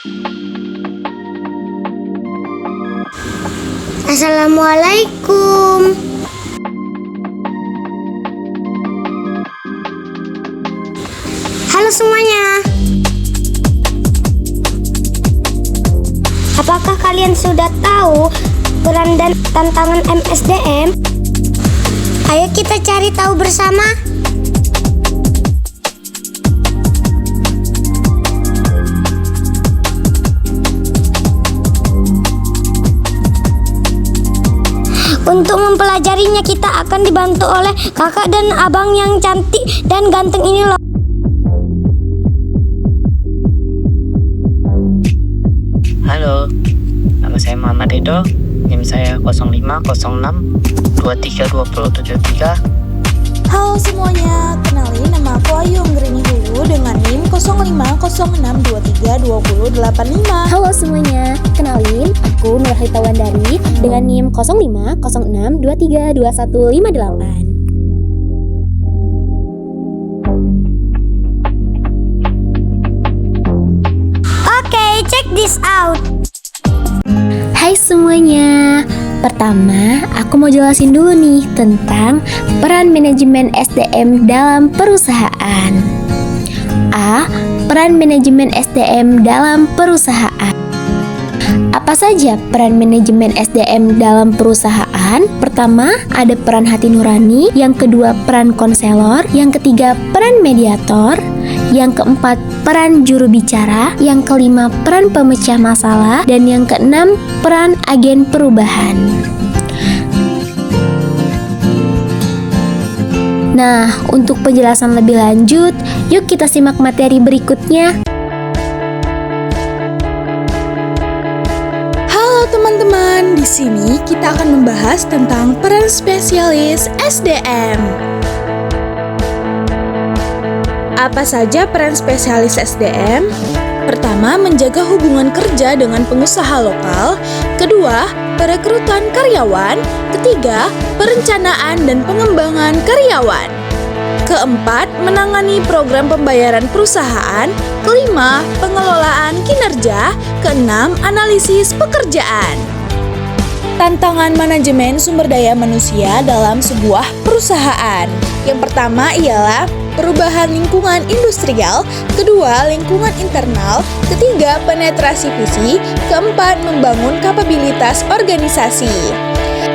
Assalamualaikum. Halo semuanya. Apakah kalian sudah tahu peran dan tantangan MSDM? Ayo kita cari tahu bersama. Untuk mempelajarinya kita akan dibantu oleh kakak dan abang yang cantik dan ganteng ini loh. Halo, nama saya Muhammad Edo, NIM saya 0506232073. Halo semuanya, kenalin nama aku Ayu Anggreni Hulu dengan NIM 0506232085. Halo semuanya, kenalin aku Nurhayta Wandari dengan NIM 0506232158. Oke, check this out. Hai semuanya, pertama aku mau jelasin dulu nih tentang peran manajemen SDM dalam perusahaan. A. Peran manajemen SDM dalam perusahaan. Apa saja peran manajemen SDM dalam perusahaan? Pertama, ada peran hati nurani. Yang kedua, peran konselor. Yang ketiga, peran mediator. Yang keempat, peran juru bicara. Yang kelima, peran pemecah masalah. Dan yang keenam, peran agen perubahan. Nah, untuk penjelasan lebih lanjut, yuk kita simak materi berikutnya. Halo teman-teman, di sini kita akan membahas tentang peran spesialis SDM. Apa saja peran spesialis SDM? Pertama, menjaga hubungan kerja dengan pengusaha lokal. Kedua, perekrutan karyawan. Ketiga, perencanaan dan pengembangan karyawan. Keempat, menangani program pembayaran perusahaan. Kelima, pengelolaan kinerja. Keenam, analisis pekerjaan. Tantangan manajemen sumber daya manusia dalam sebuah perusahaan. Yang pertama ialah perubahan lingkungan industrial, kedua lingkungan internal, ketiga penetrasi visi, keempat membangun kapabilitas organisasi.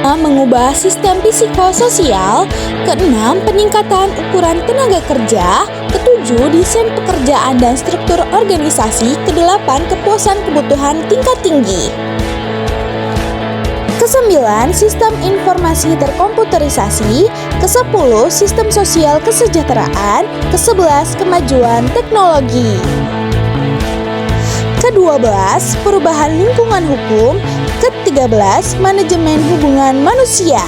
Mengubah sistem psikososial, keenam peningkatan ukuran tenaga kerja, ketujuh desain pekerjaan dan struktur organisasi, kedelapan kepuasan kebutuhan tingkat tinggi. Kesembilan, sistem informasi terkomputerisasi. Kesepuluh, sistem sosial kesejahteraan. Kesebelas, kemajuan teknologi. Kedua-belas, perubahan lingkungan hukum. Ketiga-belas, manajemen hubungan manusia.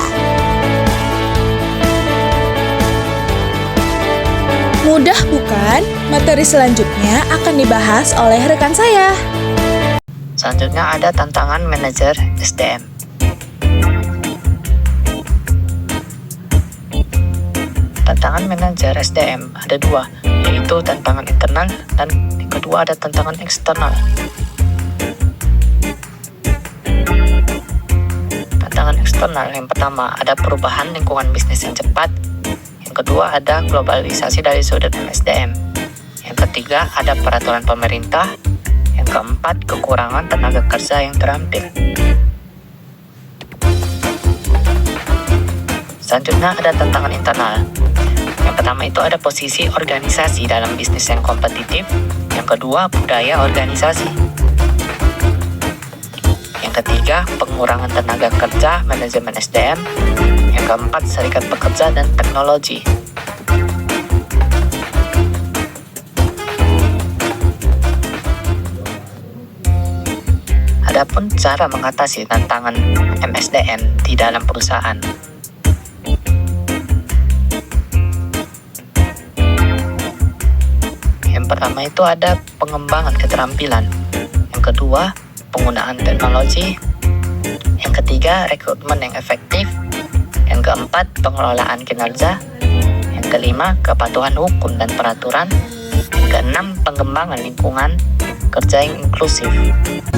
Mudah bukan? Materi selanjutnya akan dibahas oleh rekan saya. Selanjutnya ada tantangan manajer SDM. Tantangan manajer SDM ada dua, yaitu tantangan internal dan yang kedua ada tantangan eksternal. Tantangan eksternal yang pertama ada perubahan lingkungan bisnis yang cepat. Yang kedua ada globalisasi dari sudut MSDM. Yang ketiga ada peraturan pemerintah. Yang keempat kekurangan tenaga kerja yang terampil. Selanjutnya ada tantangan internal. Yang pertama itu ada posisi organisasi dalam bisnis yang kompetitif. Yang kedua, budaya organisasi. Yang ketiga, pengurangan tenaga kerja, manajemen SDM. Yang keempat, serikat pekerja dan teknologi. Adapun cara mengatasi tantangan MSDM di dalam perusahaan. Yang pertama itu ada pengembangan keterampilan. Yang kedua, penggunaan teknologi. Yang ketiga, rekrutmen yang efektif. Yang keempat, pengelolaan kinerja. Yang kelima, kepatuhan hukum dan peraturan. Yang keenam, pengembangan lingkungan kerja yang inklusif. inklusif.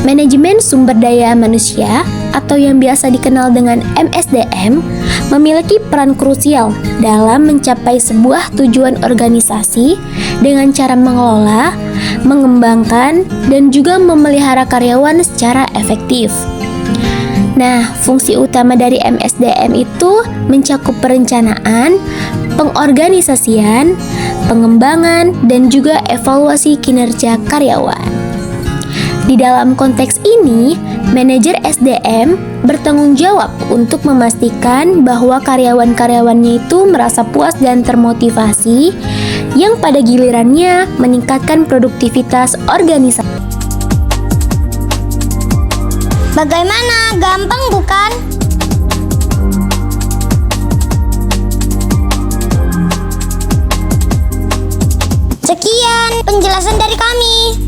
Manajemen sumber daya manusia atau yang biasa dikenal dengan MSDM memiliki peran krusial dalam mencapai sebuah tujuan organisasi dengan cara mengelola, mengembangkan, dan juga memelihara karyawan secara efektif. Nah, fungsi utama dari MSDM itu mencakup perencanaan, pengorganisasian, pengembangan, dan juga evaluasi kinerja karyawan. Di dalam konteks ini, manajer SDM bertanggung jawab untuk memastikan bahwa karyawan-karyawannya itu merasa puas dan termotivasi, yang pada gilirannya meningkatkan produktivitas organisasi. Bagaimana? Gampang bukan? Sekian penjelasan dari kami.